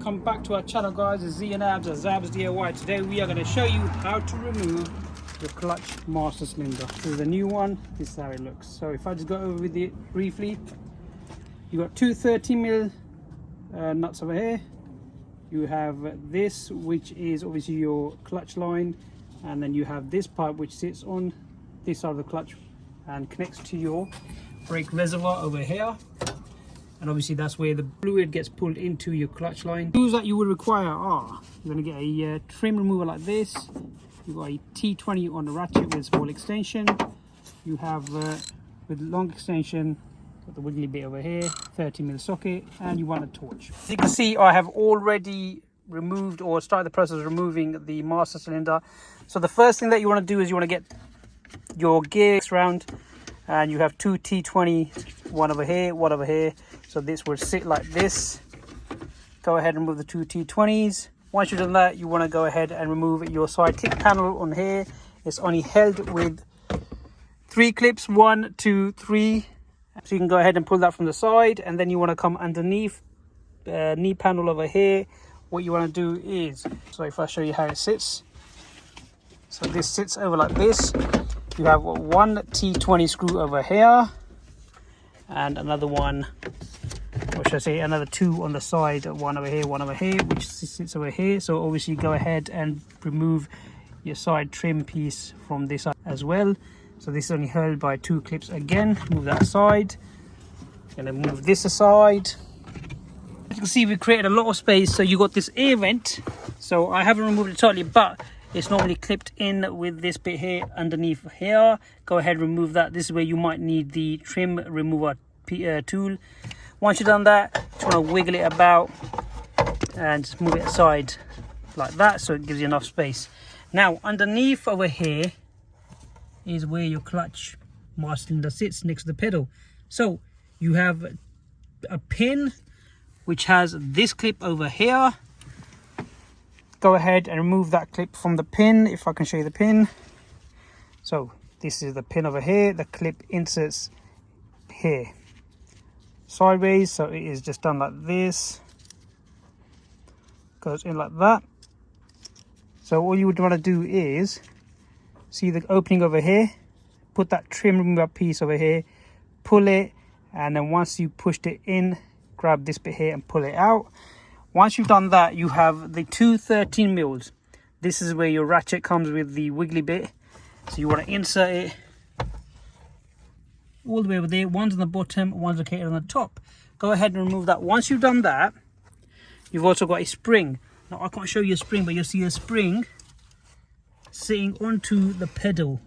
welcome back to our channel, guys. It's Z and Abs or Zabs DIY. Today we are going to show you how to remove the clutch master cylinder. This is the new one. This is how it looks. So if I just go over with it briefly, you got two 30mm nuts over here. You have this, which is obviously your clutch line, and then you have this pipe which sits on this side of the clutch and connects to your brake reservoir over here. And obviously that's where the fluid gets pulled into your clutch line. Tools that you would require are, you're going to get a trim remover like this. You've got a T20 on the ratchet with small extension. You have with long extension, got the wiggly bit over here, 30mm socket, and you want a torch. As you can see, I have already removed or started the process of removing the master cylinder. So the first thing that you want to do is you want to get your gears round, and you have two T20, one over here, one over here. So this would sit like this. Go ahead and remove the two T20s. Once you've done that, you want to go ahead and remove your side tick panel on here. It's only held with 3 clips, 1, 2, 3. So you can go ahead and pull that from the side, and then you want to come underneath knee panel over here. What you want to do is, so if I show you how it sits. So this sits over like this. You have one T20 screw over here, and another one, or should I say another 2 on the side, one over here, which sits over here. So obviously go ahead and remove your side trim piece from this side as well. So this is only held by 2 clips again. Move that aside. Gonna move this aside. As you can see, we created a lot of space. So you got this air vent. So I haven't removed it totally, but it's normally clipped in with this bit here underneath here. Go ahead and remove that. This is where you might need the trim remover tool. Once you've done that, just want to wiggle it about and just move it aside like that, so it gives you enough space. Now underneath over here is where your clutch master cylinder sits, next to the pedal. So you have a pin which has this clip over here. Go ahead and remove that clip from the pin, if I can show you the pin. So this is the pin over here. The clip inserts here sideways, so it is just done like this, goes in like that. So all you would want to do is see the opening over here, put that trim remover piece over here, pull it, and then once you pushed it in, grab this bit here and pull it out. Once you've done that, you have the two 13mm. This is where your ratchet comes with the wiggly bit. So you want to insert it all the way over there. One's on the bottom, one's located on the top. Go ahead and remove that. Once you've done that, you've also got a spring. Now I can't show you a spring, but you'll see a spring sitting onto the pedal.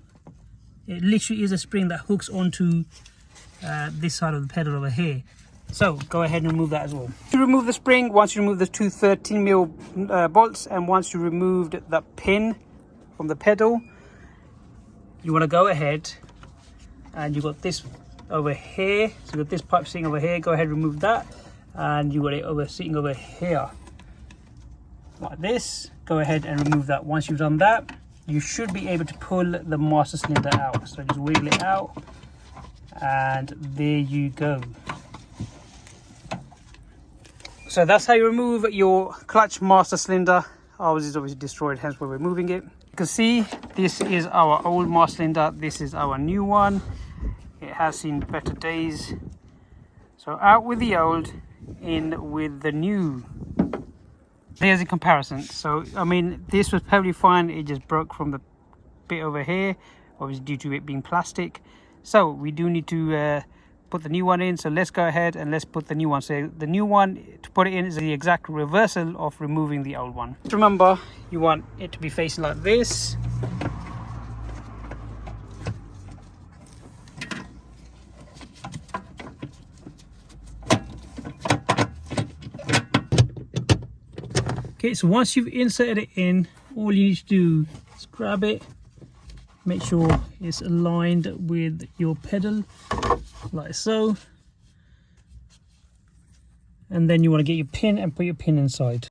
It literally is a spring that hooks onto this side of the pedal over here. So go ahead and remove that as well. To remove the spring, once you remove the two 13mm bolts, and once you removed the pin from the pedal, you want to go ahead, and you got this over here. So you got this pipe sitting over here. Go ahead and remove that, and you got it sitting over here like this. Go ahead and remove that. Once you've done that, you should be able to pull the master cylinder out. So just wiggle it out, and there you go. So that's how you remove your clutch master cylinder. Ours is obviously destroyed, hence why we're moving it. You can see this is our old master cylinder. This is our new one. It has seen better days. So out with the old, in with the new. Here's a comparison. So I mean, this was perfectly fine. It just broke from the bit over here, obviously due to it being plastic. So we do need to put the new one in. So let's go ahead and let's put the new one. So the new one, to put it in, is the exact reversal of removing the old one. Remember, you want it to be facing like this. Okay, so once you've inserted it in, all you need to do is grab it, make sure it's aligned with your pedal like so, and then you want to get your pin and put your pin inside.